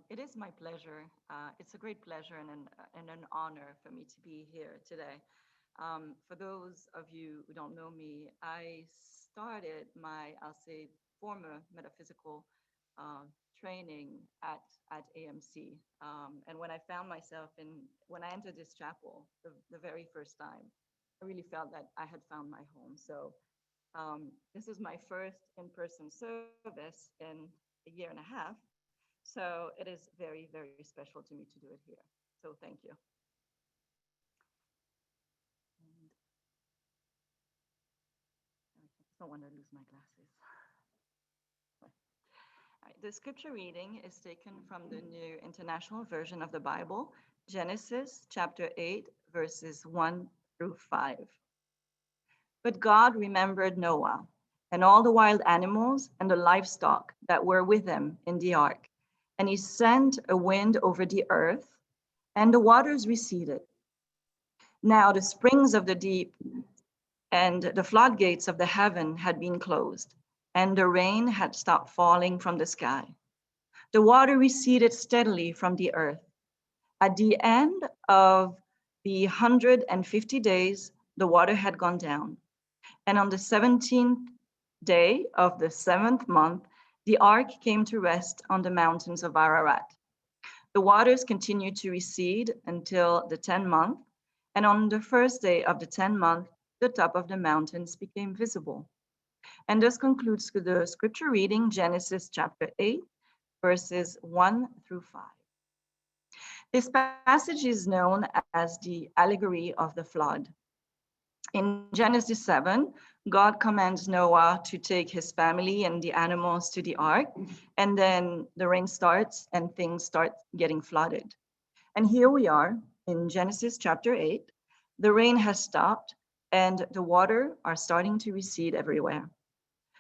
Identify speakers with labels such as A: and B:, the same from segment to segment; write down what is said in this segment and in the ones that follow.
A: It is my pleasure. It's a great pleasure and an honor for me to be here today. For those of you who don't know me, I started my, I'll say, former metaphysical uh, training at AMC. And when I found myself when I entered this chapel the very first time, I really felt that I had found my home. So this is my first in-person service in a year and a half. So it is very, very special to me to do it here. So thank you. And I don't want to lose my glasses. All right, the scripture reading is taken from the New International Version of the Bible, Genesis chapter 8, verses 1 through 5. But God remembered Noah and all the wild animals and the livestock that were with him in the ark. And he sent a wind over the earth, and the waters receded. Now the springs of the deep and the floodgates of the heaven had been closed, and the rain had stopped falling from the sky. The water receded steadily from the earth. At the end of the 150 days, the water had gone down. And on the 17th day of the 7th month, the ark came to rest on the mountains of Ararat. The waters continued to recede until the 10th month, and on the first day of the 10th month, the top of the mountains became visible. And this concludes the scripture reading, Genesis chapter 8, verses 1 through 5. This passage is known as the allegory of the flood. In Genesis 7, God commands Noah to take his family and the animals to the ark, and then the rain starts and things start getting flooded. And here we are in Genesis chapter 8. The rain has stopped and the water are starting to recede everywhere.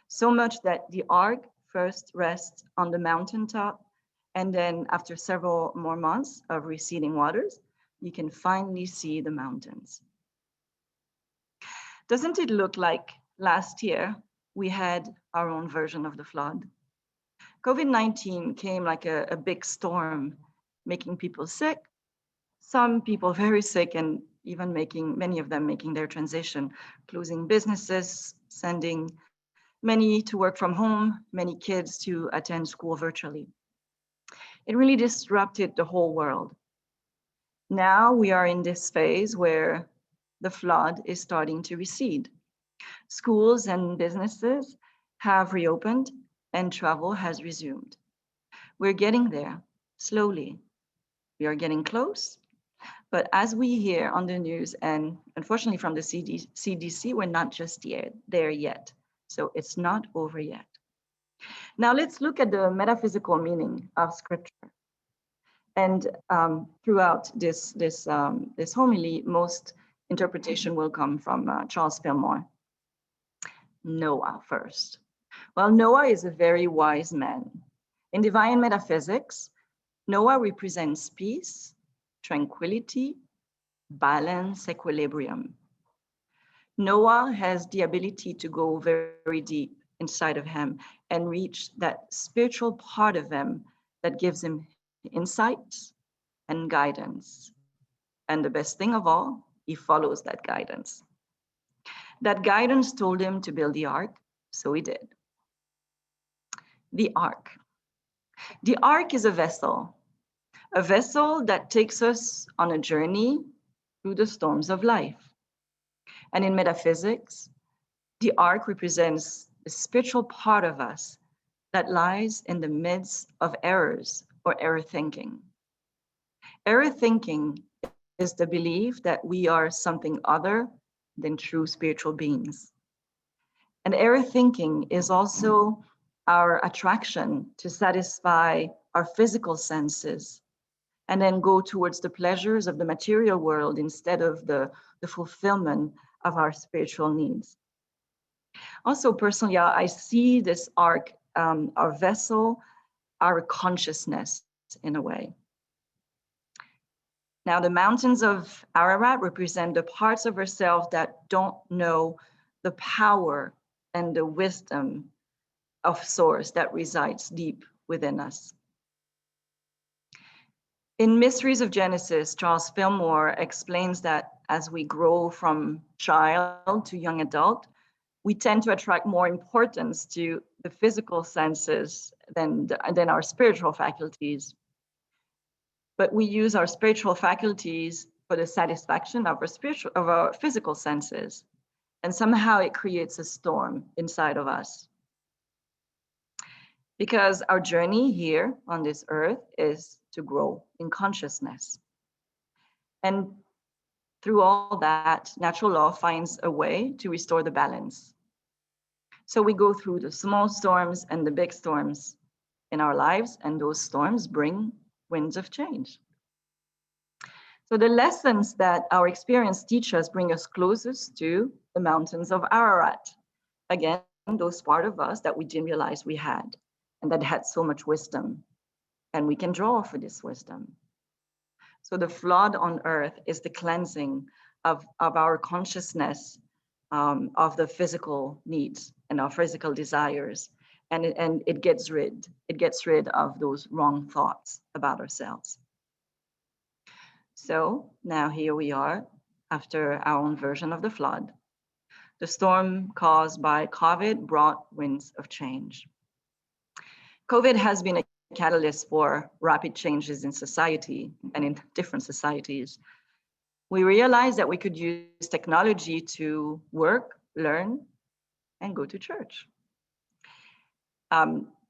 A: So much that the ark first rests on the mountaintop, and then after several more months of receding waters, you can finally see the mountains. Doesn't it look like last year we had our own version of the flood? COVID-19 came like a big storm, making people sick, some people very sick, and even many of them making their transition, closing businesses, sending many to work from home, many kids to attend school virtually. It really disrupted the whole world. Now we are in this phase where the flood is starting to recede. Schools and businesses have reopened and travel has resumed. We're getting there slowly. We are getting close, but as we hear on the news and unfortunately from the CDC, we're not just there yet. So it's not over yet. Now let's look at the metaphysical meaning of scripture. And throughout this homily, most interpretation will come from Charles Fillmore. Noah first. Well, Noah is a very wise man. In divine metaphysics, Noah represents peace, tranquility, balance, equilibrium. Noah has the ability to go very deep inside of him and reach that spiritual part of him that gives him insights and guidance. And the best thing of all, he follows that guidance. That guidance told him to build the ark, so he did. The ark. The ark is a vessel that takes us on a journey through the storms of life. And in metaphysics, the ark represents the spiritual part of us that lies in the midst of errors or error thinking. Error thinking is the belief that we are something other than true spiritual beings. And error thinking is also our attraction to satisfy our physical senses and then go towards the pleasures of the material world instead of the fulfillment of our spiritual needs. Also, personally, I see this ark, our vessel, our consciousness in a way. Now, the mountains of Ararat represent the parts of ourselves that don't know the power and the wisdom of Source that resides deep within us. In Mysteries of Genesis, Charles Fillmore explains that as we grow from child to young adult, we tend to attract more importance to the physical senses than our spiritual faculties. But we use our spiritual faculties for the satisfaction of our physical senses. And somehow it creates a storm inside of us. Because our journey here on this earth is to grow in consciousness. And through all that, natural law finds a way to restore the balance. So we go through the small storms and the big storms in our lives, and those storms bring winds of change. So the lessons that our experience teach us bring us closest to the mountains of Ararat. Again, those part of us that we didn't realize we had, and that had so much wisdom, and we can draw for this wisdom. So the flood on earth is the cleansing of our consciousness of the physical needs and our physical desires, and it gets rid of those wrong thoughts about ourselves. So now here we are after our own version of the flood. The storm caused by COVID brought winds of change. COVID has been a catalyst for rapid changes in society and in different societies. We realized that we could use technology to work, learn, and go to church.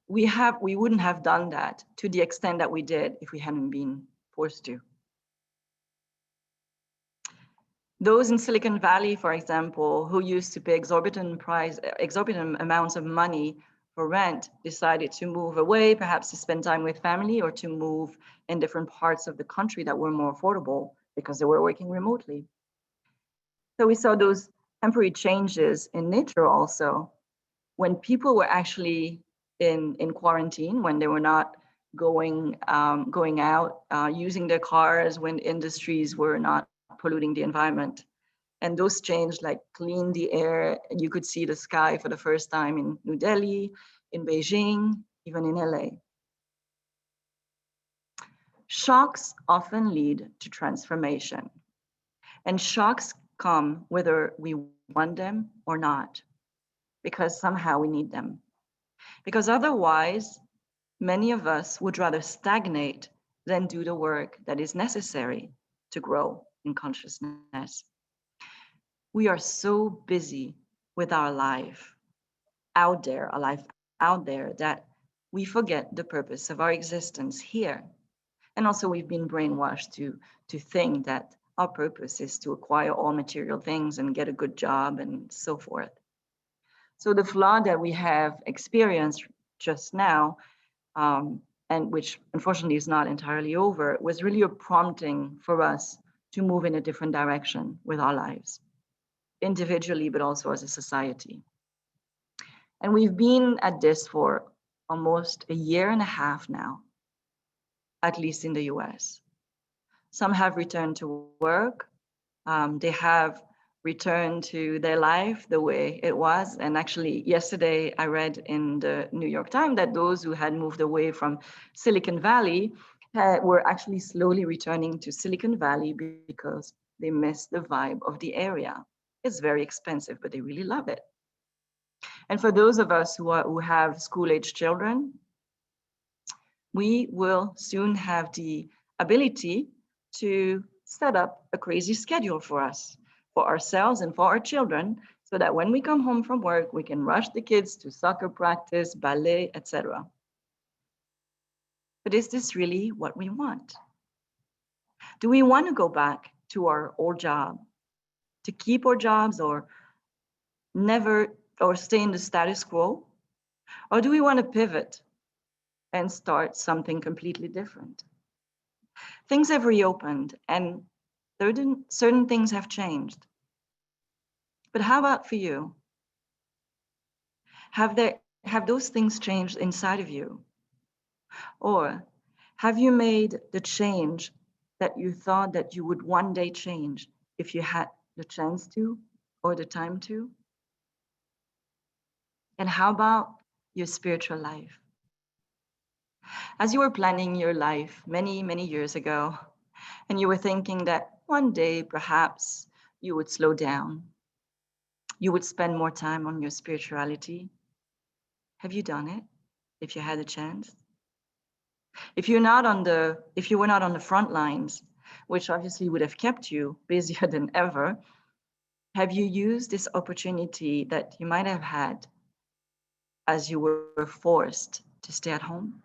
A: We wouldn't have done that to the extent that we did if we hadn't been forced to. Those in Silicon Valley, for example, who used to pay exorbitant amounts of money for rent, decided to move away, perhaps to spend time with family or to move in different parts of the country that were more affordable because they were working remotely. So we saw those temporary changes in nature also. When people were actually in quarantine, when they were not going out, using their cars, when industries were not polluting the environment. And those changed, like cleaned the air. You could see the sky for the first time in New Delhi, in Beijing, even in LA. Shocks often lead to transformation. And shocks come whether we want them or not, because somehow we need them. Because otherwise, many of us would rather stagnate than do the work that is necessary to grow in consciousness. We are so busy with our life out there, that we forget the purpose of our existence here. And also we've been brainwashed to think that our purpose is to acquire all material things and get a good job and so forth. So the flood that we have experienced just now, and which unfortunately is not entirely over, was really a prompting for us to move in a different direction with our lives, individually, but also as a society. And we've been at this for almost a year and a half now, at least in the US. Some have returned to work. They have returned to their life the way it was. And actually, yesterday I read in the New York Times that those who had moved away from Silicon Valley were actually slowly returning to Silicon Valley because they miss the vibe of the area. It's very expensive, but they really love it. And for those of us who have school-age children, we will soon have the ability to set up a crazy schedule for us, for ourselves and for our children, so that when we come home from work, we can rush the kids to soccer practice, ballet, etc. But is this really what we want? Do we want to go back to our old job, to keep our jobs or stay in the status quo? Or do we want to pivot and start something completely different? Things have reopened and certain things have changed. But how about for you? Have those things changed inside of you? Or have you made the change that you thought that you would one day change if you had the chance to or the time to? And how about your spiritual life? As you were planning your life many, many years ago, and you were thinking that one day perhaps you would slow down, you would spend more time on your spirituality. Have you done it? If you had a chance? If you were not on the front lines, which obviously would have kept you busier than ever, have you used this opportunity that you might have had as you were forced to stay at home?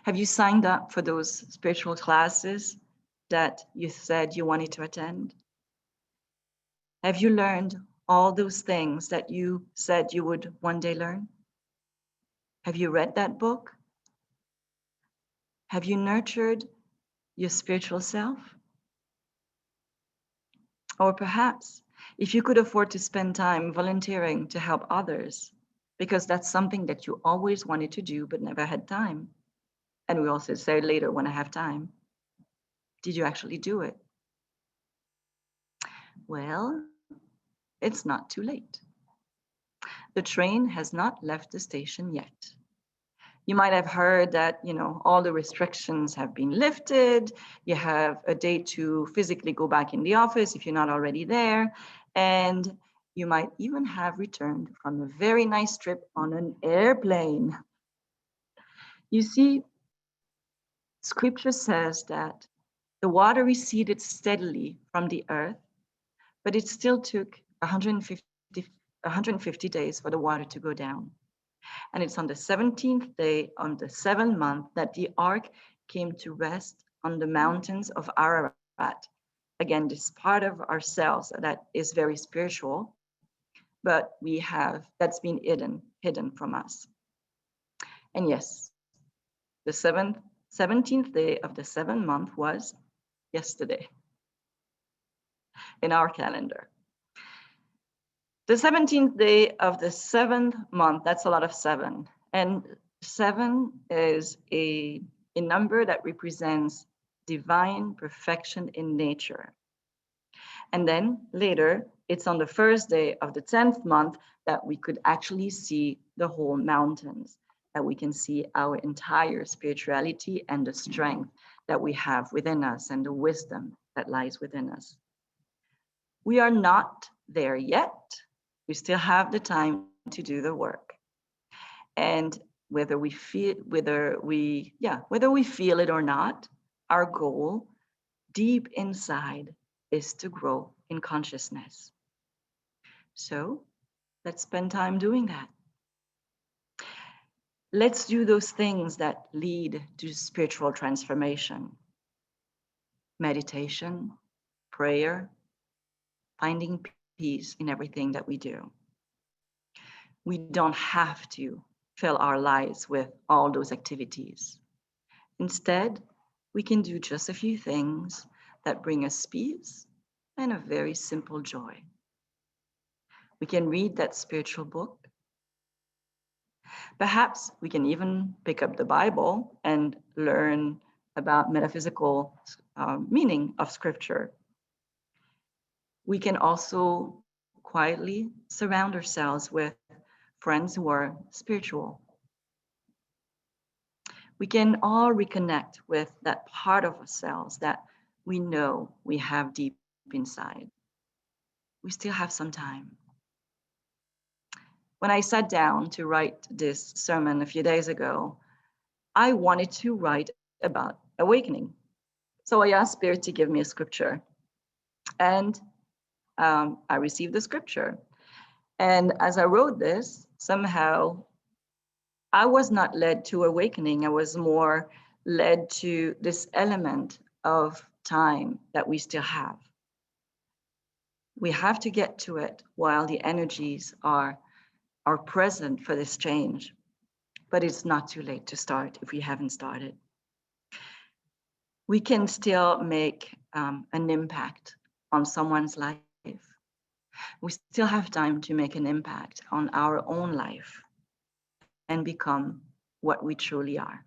A: Have you signed up for those spiritual classes that you said you wanted to attend? Have you learned all those things that you said you would one day learn? Have you read that book? Have you nurtured your spiritual self? Or perhaps, if you could afford to spend time volunteering to help others, because that's something that you always wanted to do but never had time. And we also say later when I have time. Did you actually do it? Well, it's not too late. The train has not left the station yet. You might have heard that, all the restrictions have been lifted. You have a day to physically go back in the office if you're not already there. And you might even have returned from a very nice trip on an airplane. You see, scripture says that the water receded steadily from the earth, but it still took 150 days for the water to go down. And it's on the 17th day on the 7th month that the ark came to rest on the mountains of Ararat. Again, this part of ourselves that is very spiritual, but that's been hidden from us. And yes, the 17th day of the 7th month was yesterday in our calendar. The 17th day of the 7th month, that's a lot of seven. And 7 is a number that represents divine perfection in nature. And then later, it's on the first day of the 10th month that we could actually see the whole mountains, that we can see our entire spirituality and the strength that we have within us and the wisdom that lies within us. We are not there yet. We still have the time to do the work. And whether we feel it or not, our goal deep inside is to grow in consciousness. So let's spend time doing that. Let's do those things that lead to spiritual transformation. Meditation, prayer, finding peace in everything that we do. We don't have to fill our lives with all those activities. Instead, we can do just a few things that bring us peace and a very simple joy. We can read that spiritual book. Perhaps we can even pick up the Bible and learn about metaphysical meaning of scripture. We can also quietly surround ourselves with friends who are spiritual. We can all reconnect with that part of ourselves that we know we have deep inside. We still have some time. When I sat down to write this sermon a few days ago, I wanted to write about awakening. So I asked Spirit to give me a scripture. And I received the scripture. And as I wrote this, somehow I was not led to awakening. I was more led to this element of time that we still have. We have to get to it while the energies are present for this change. But it's not too late to start if we haven't started. We can still make an impact on someone's life. We still have time to make an impact on our own life and become what we truly are.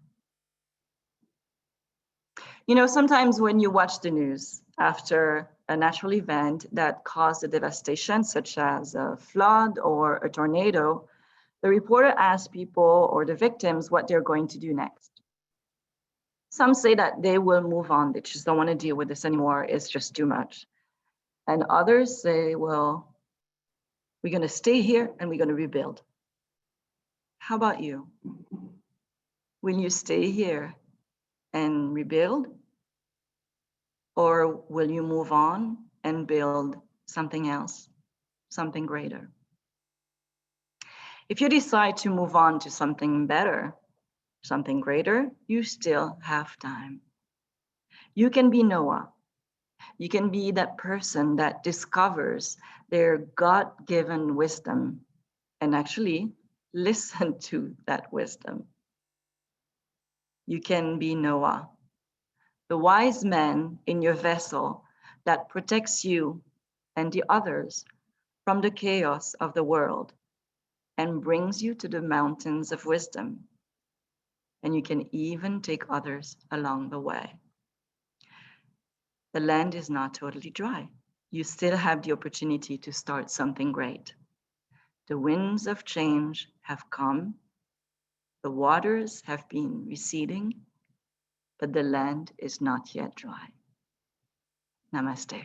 A: Sometimes when you watch the news after a natural event that caused a devastation, such as a flood or a tornado, The reporter asks people or the victims what they're going to do next. Some say that they will move on. They just don't want to deal with this anymore. It's just too much. And others say, well, we're going to stay here and we're going to rebuild. How about you? Will you stay here and rebuild? Or will you move on and build something else, something greater? If you decide to move on to something better, something greater, you still have time. You can be Noah. You can be that person that discovers their God-given wisdom and actually listen to that wisdom. You can be Noah, the wise man in your vessel that protects you and the others from the chaos of the world and brings you to the mountains of wisdom. And you can even take others along the way. The land is not totally dry. You still have the opportunity to start something great. The winds of change have come. The waters have been receding, but the land is not yet dry. Namaste.